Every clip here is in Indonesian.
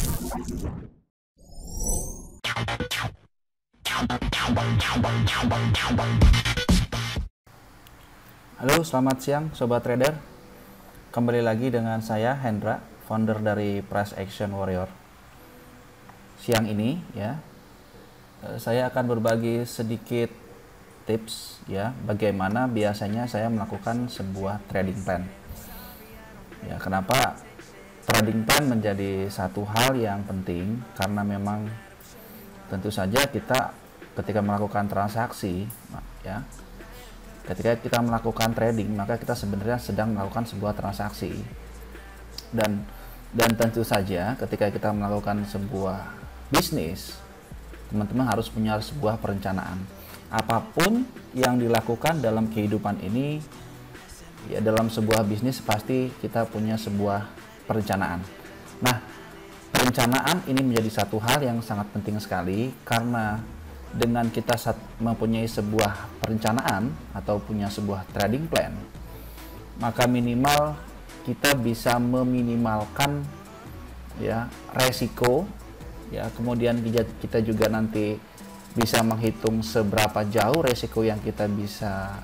Halo, selamat siang Sobat Trader. Kembali lagi dengan saya Hendra, founder dari Price Action Warrior. Siang ini ya, saya akan berbagi sedikit tips ya, bagaimana biasanya saya melakukan sebuah trading plan. Ya, kenapa trading plan menjadi satu hal yang penting? Karena memang tentu saja kita ketika melakukan transaksi ya, ketika kita melakukan trading, maka kita sebenarnya sedang melakukan sebuah transaksi. Dan tentu saja ketika kita melakukan sebuah bisnis, teman-teman harus punya sebuah perencanaan. Apapun yang dilakukan dalam kehidupan ini, ya dalam sebuah bisnis pasti kita punya sebuah perencanaan. Nah, perencanaan ini menjadi satu hal yang sangat penting sekali, karena dengan kita mempunyai sebuah perencanaan atau punya sebuah trading plan, maka minimal kita bisa meminimalkan ya resiko ya, kemudian kita juga nanti bisa menghitung seberapa jauh resiko yang kita bisa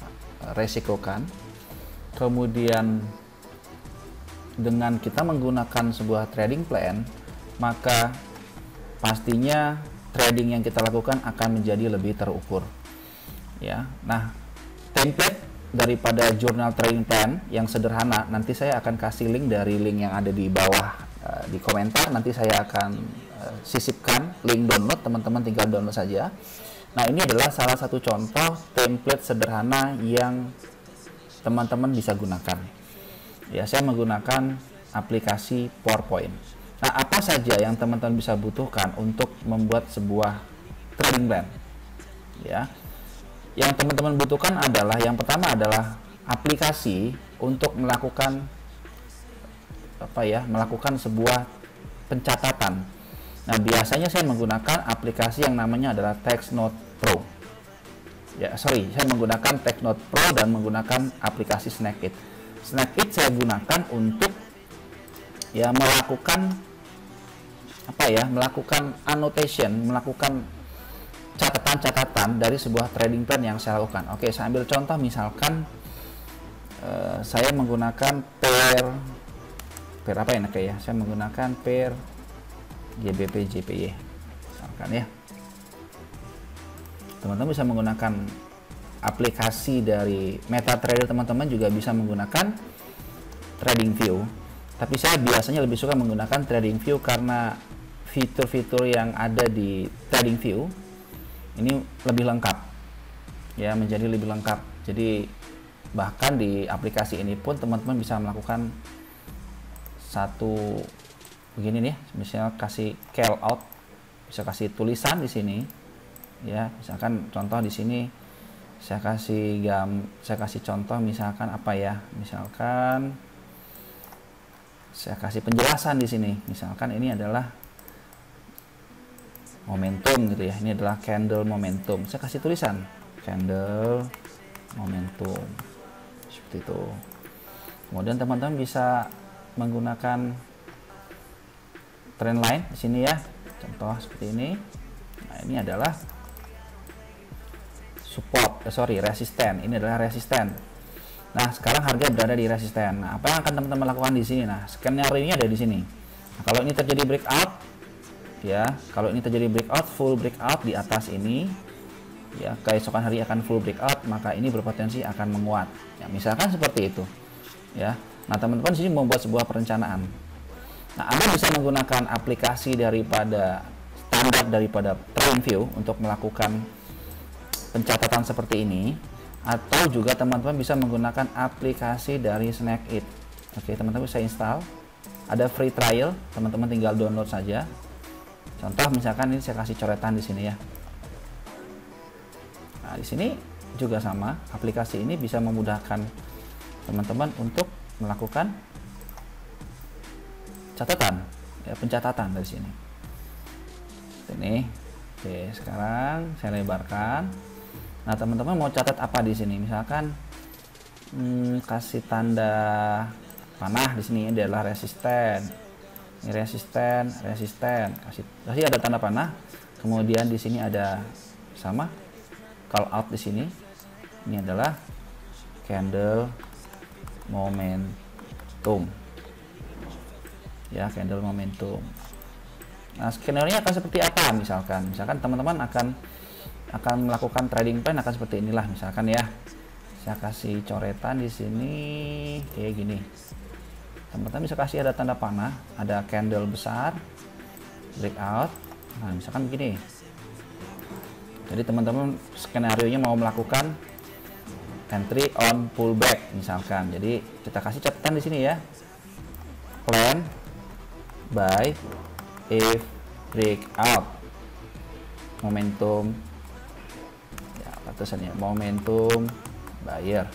resikokan. Kemudian dengan kita menggunakan sebuah trading plan, maka pastinya trading yang kita lakukan akan menjadi lebih terukur ya. Nah, template daripada jurnal trading plan yang sederhana, nanti saya akan kasih link dari link yang ada di bawah di komentar. Nanti saya akan sisipkan link download, teman-teman tinggal download saja. Nah, ini adalah salah satu contoh template sederhana yang teman-teman bisa gunakan ya. Saya menggunakan aplikasi PowerPoint. Nah, apa saja yang teman-teman bisa butuhkan untuk membuat sebuah trading plan? Ya, yang teman-teman butuhkan adalah, yang pertama adalah aplikasi untuk melakukan melakukan sebuah pencatatan. Nah, biasanya saya menggunakan aplikasi yang namanya adalah TextNote Pro. Saya menggunakan TextNote Pro dan menggunakan aplikasi Snagit. Snagit saya gunakan untuk melakukan annotation, melakukan catatan-catatan dari sebuah trading plan yang saya lakukan. Oke, saya ambil contoh, misalkan saya menggunakan pair apa ya? Saya menggunakan pair GBP JPY misalkan ya. Teman-teman bisa menggunakan aplikasi dari MetaTrader, teman-teman juga bisa menggunakan TradingView. Tapi saya biasanya lebih suka menggunakan TradingView karena fitur-fitur yang ada di TradingView ini lebih lengkap ya, menjadi lebih lengkap. Jadi bahkan di aplikasi ini pun teman-teman bisa melakukan satu begini nih, misalnya kasih call out, bisa kasih tulisan di sini ya. Misalkan contoh di sini saya kasih contoh, misalkan misalkan saya kasih penjelasan di sini. Misalkan ini adalah momentum gitu ya. Ini adalah candle momentum. Saya kasih tulisan candle momentum seperti itu. Kemudian teman-teman bisa menggunakan trendline di sini ya. Contoh seperti ini. Nah, ini adalah resisten. Ini adalah resisten. Nah, sekarang harga berada di resisten. Nah, apa yang akan teman-teman lakukan di sini? Nah, skenario-nya ada di sini. Nah, kalau ini terjadi breakout ya, full breakout di atas ini ya, keesokan hari akan full breakout, maka ini berpotensi akan menguat. Ya, misalkan seperti itu. Ya. Nah, teman-teman di sini membuat sebuah perencanaan. Nah, Anda bisa menggunakan aplikasi standar daripada TradingView untuk melakukan pencatatan seperti ini, atau juga teman-teman bisa menggunakan aplikasi dari Snagit. Oke, teman-teman bisa install. Ada free trial, teman-teman tinggal download saja. Contoh misalkan ini saya kasih coretan di sini ya. Nah, di sini juga sama, aplikasi ini bisa memudahkan teman-teman untuk melakukan pencatatan dari sini. Ini. Oke, sekarang saya lebarkan. Nah, teman-teman mau catat apa di sini? Misalkan kasih tanda panah di sini adalah resisten. Ini resisten, kasih ada tanda panah. Kemudian di sini ada sama call out di sini. Ini adalah candle momentum. Ya, candle momentum. Nah, skenario-nya akan seperti apa misalkan teman-teman akan melakukan trading plan akan seperti inilah misalkan ya. Saya kasih coretan di sini kayak gini. Teman-teman bisa kasih ada tanda panah, ada candle besar, breakout. Nah, misalkan begini. Jadi teman-teman skenario-nya mau melakukan entry on pullback misalkan. Jadi kita kasih catatan di sini ya. Plan buy if breakout. Momentum ya, batasannya momentum buyer.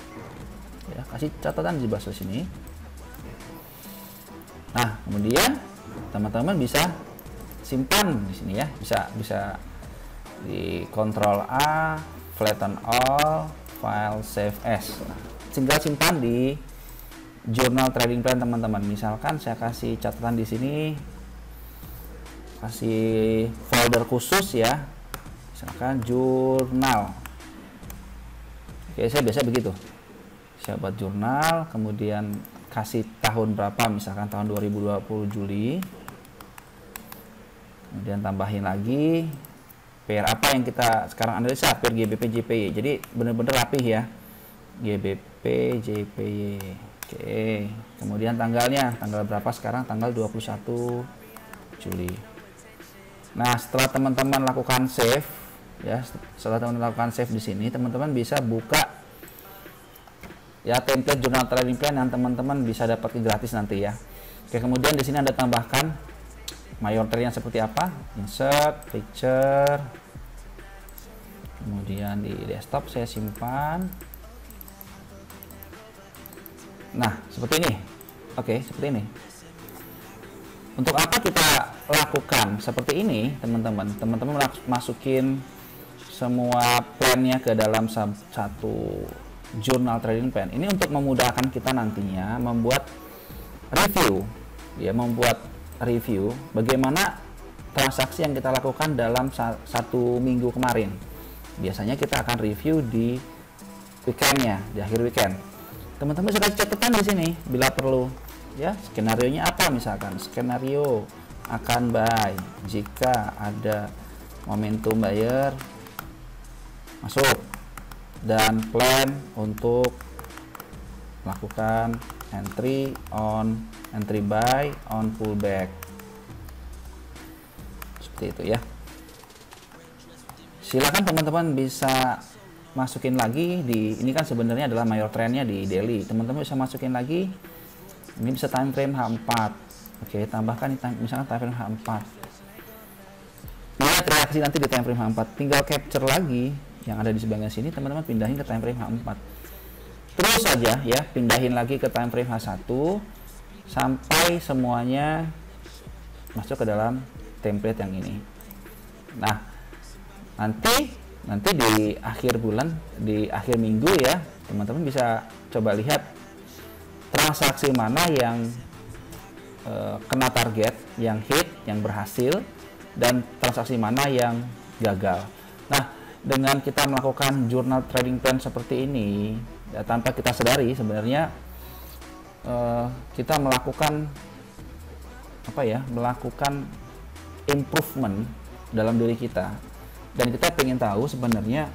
Ya, kasih catatan di bawah sini. Nah, kemudian teman-teman bisa simpan di sini ya. Bisa di Ctrl A, flatten all, file save as. Nah, tinggal simpan di jurnal trading plan teman-teman. Misalkan saya kasih catatan di sini, kasih folder khusus ya. Misalkan jurnal. Oke, saya biasa begitu. Saya buat jurnal, kemudian kasih tahun berapa, misalkan tahun 2020 Juli. Kemudian tambahin lagi pair apa yang kita sekarang analisa, pair GBP JPY. Jadi benar-benar rapih ya. GBP JPY. Oke. Kemudian tanggal berapa sekarang? Tanggal 21 Juli. Nah, setelah teman-teman lakukan save ya, setelah teman-teman lakukan save di sini, teman-teman bisa buka ya template jurnal trading plan yang teman-teman bisa dapat gratis nanti ya. Oke, kemudian di sini Anda tambahkan mayor trend yang seperti apa, insert, picture, kemudian di desktop saya simpan. Nah, seperti ini. Oke, seperti ini. Untuk apa kita lakukan seperti ini, teman-teman? Teman-teman masukin semua plannya ke dalam satu jurnal trading plan. Ini untuk memudahkan kita nantinya membuat review bagaimana transaksi yang kita lakukan dalam satu minggu kemarin. Biasanya kita akan review di weekendnya, di akhir weekend. Teman-teman bisa kasih catatan di sini bila perlu ya. Skenarionya apa, misalkan skenario akan buy jika ada momentum buyer masuk, dan plan untuk melakukan entry buy on pullback. Seperti itu ya. Silakan teman-teman bisa masukin lagi ini kan sebenarnya adalah mayor trendnya di daily. Teman-teman bisa masukin lagi. Ini bisa time frame H4. Oke, tambahkan misalkan time frame H4. Lihat reaksi nanti di time frame H4. Tinggal capture lagi yang ada di sebelah sini, teman-teman pindahin ke time frame H4. Terus saja ya, pindahin lagi ke time frame H1 sampai semuanya masuk ke dalam template yang ini. Nah, nanti di akhir bulan, di akhir minggu ya, teman-teman bisa coba lihat transaksi mana yang kena target, yang hit, yang berhasil, dan transaksi mana yang gagal. Nah, dengan kita melakukan jurnal trading plan seperti ini ya, tanpa kita sadari sebenarnya kita melakukan improvement dalam diri kita, dan kita ingin tahu sebenarnya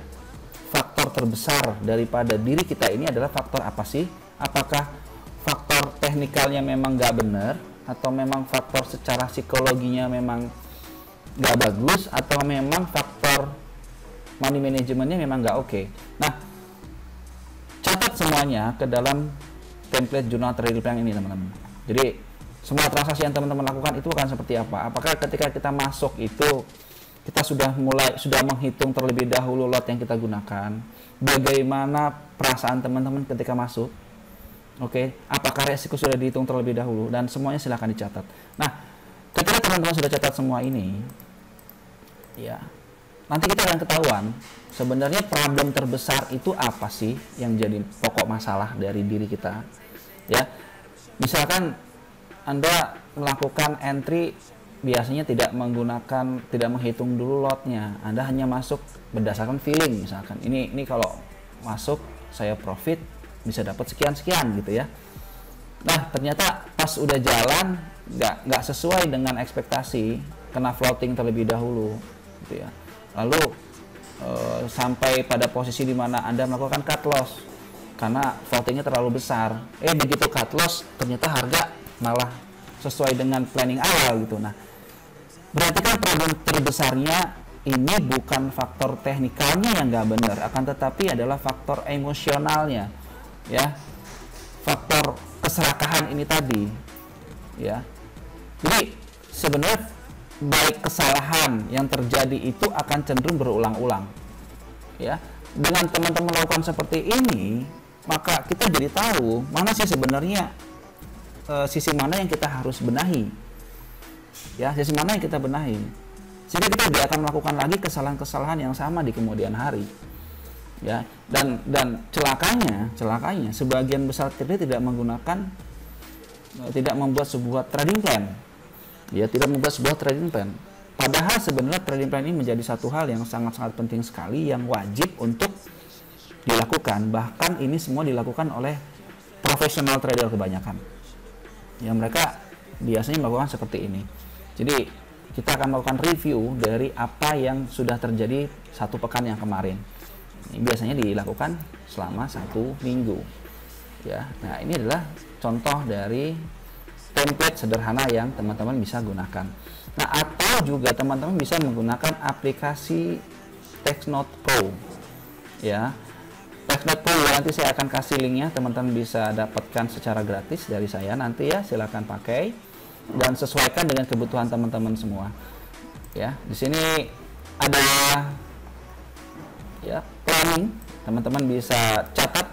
faktor terbesar daripada diri kita ini adalah faktor apa sih? Apakah faktor teknikalnya memang nggak benar, atau memang faktor secara psikologinya memang nggak bagus, atau memang faktor money manajemennya memang nggak oke. Nah, catat semuanya ke dalam template jurnal trading plan ini, teman-teman. Jadi semua transaksi yang teman-teman lakukan itu akan seperti apa? Apakah ketika kita masuk itu kita sudah menghitung terlebih dahulu lot yang kita gunakan? Bagaimana perasaan teman-teman ketika masuk? Oke, apakah resiko sudah dihitung terlebih dahulu? Dan semuanya silahkan dicatat. Nah, ketika teman-teman sudah catat semua ini, ya, nanti kita akan ketahuan sebenarnya problem terbesar itu apa sih yang jadi pokok masalah dari diri kita. Ya, misalkan Anda melakukan entry biasanya tidak menghitung dulu lotnya. Anda hanya masuk berdasarkan feeling, misalkan ini kalau masuk saya profit bisa dapat sekian gitu ya. Nah ternyata pas udah jalan nggak sesuai dengan ekspektasi, kena floating terlebih dahulu gitu ya. Lalu sampai pada posisi di mana Anda melakukan cut loss karena floatingnya terlalu besar. Begitu cut loss ternyata harga malah sesuai dengan planning awal gitu. Nah, berarti kan problem terbesarnya ini bukan faktor teknikalnya yang nggak benar, akan tetapi adalah faktor emosionalnya, ya, faktor keserakahan ini tadi, ya. Jadi sebenarnya baik kesalahan yang terjadi itu akan cenderung berulang-ulang, ya. Dengan teman-teman melakukan seperti ini, maka kita jadi tahu mana sih sebenarnya sisi mana yang kita harus benahi, ya, sisi mana yang kita benahi, sehingga kita tidak akan melakukan lagi kesalahan-kesalahan yang sama di kemudian hari, ya. Dan celakanya sebagian besar trader tidak membuat sebuah trading plan, ya, tidak membuat sebuah trading plan. Padahal sebenarnya trading plan ini menjadi satu hal yang sangat-sangat penting sekali, yang wajib untuk dilakukan. Bahkan ini semua dilakukan oleh profesional trader kebanyakan, yang mereka biasanya melakukan seperti ini. Jadi kita akan melakukan review dari apa yang sudah terjadi satu pekan yang kemarin. Ini biasanya dilakukan selama 1 minggu, ya. Nah ini adalah contoh dari template sederhana yang teman-teman bisa gunakan. Nah, atau juga teman-teman bisa menggunakan aplikasi TextNote Pro, ya. TextNote Pro nanti saya akan kasih linknya, teman-teman bisa dapatkan secara gratis dari saya nanti, ya. Silakan pakai dan sesuaikan dengan kebutuhan teman-teman semua, ya. Di sini ada, ya, planning. Teman-teman bisa catat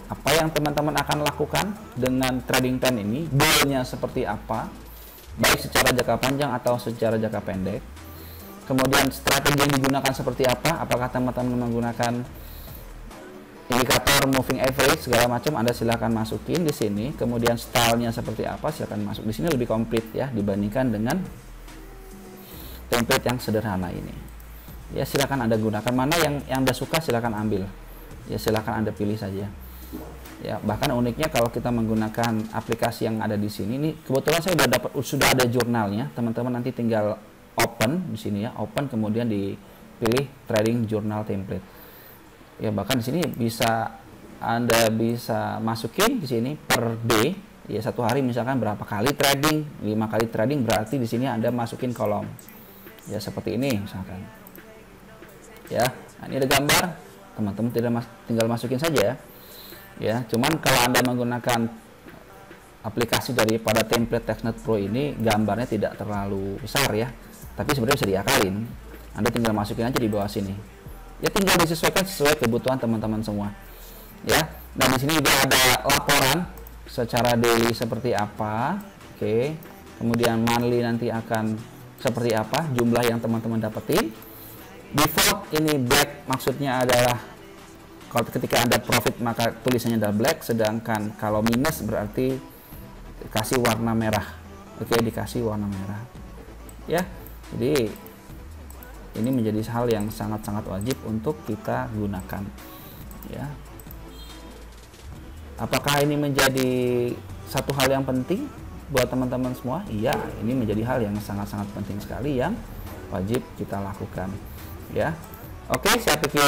apa yang teman-teman akan lakukan dengan trading plan ini, goalnya seperti apa, baik secara jangka panjang atau secara jangka pendek. Kemudian strategi yang digunakan seperti apa, apakah teman-teman menggunakan indikator moving average segala macam, Anda silakan masukin di sini. Kemudian stylenya seperti apa, silakan masuk di sini, lebih komplit, ya, dibandingkan dengan template yang sederhana ini. Ya, silakan Anda gunakan, mana yang Anda suka silakan ambil, ya, silakan Anda pilih saja. Ya, bahkan uniknya kalau kita menggunakan aplikasi yang ada di sini, ini kebetulan saya sudah ada jurnalnya, teman-teman nanti tinggal open di sini, ya, open, kemudian dipilih trading journal template. Ya, bahkan di sini Anda bisa masukin di sini per day, ya, satu hari misalkan berapa kali trading, 5 kali trading, berarti di sini Anda masukin kolom, ya, seperti ini misalkan, ya. Nah, ini ada gambar, teman-teman tinggal masukin saja, ya. Cuman kalau Anda menggunakan aplikasi daripada template TextNote Pro ini, gambarnya tidak terlalu besar, ya, tapi sebenarnya bisa diakalin. Anda tinggal masukin aja di bawah sini, ya, tinggal disesuaikan sesuai kebutuhan teman-teman semua, ya. Dan di sini juga ada laporan secara daily seperti apa, oke. Kemudian monthly nanti akan seperti apa, jumlah yang teman-teman dapetin. Default ini black, maksudnya adalah kalau ketika Anda profit maka tulisannya adalah black, sedangkan kalau minus berarti kasih warna merah. Oke, dikasih warna merah, ya. Jadi ini menjadi hal yang sangat-sangat wajib untuk kita gunakan, ya. Apakah ini menjadi satu hal yang penting buat teman-teman semua? Iya, ini menjadi hal yang sangat-sangat penting sekali yang wajib kita lakukan, ya. Oke, saya pikir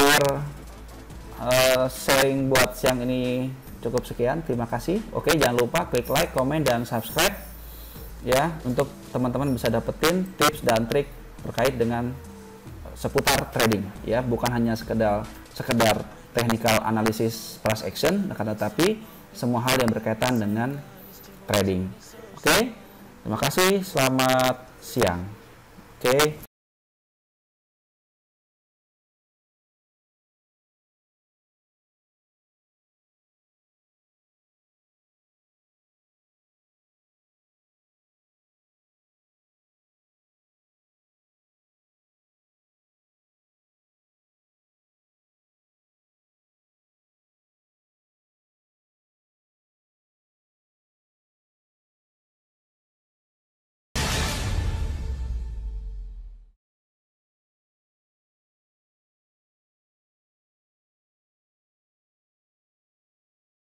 sharing buat siang ini cukup sekian. Terima kasih. Oke, jangan lupa klik like, komen, dan subscribe, ya, untuk teman-teman bisa dapetin tips dan trik terkait dengan seputar trading, ya, bukan hanya sekedar technical analysis price action, akan tetapi semua hal yang berkaitan dengan trading. Oke, terima kasih. Selamat siang. Oke.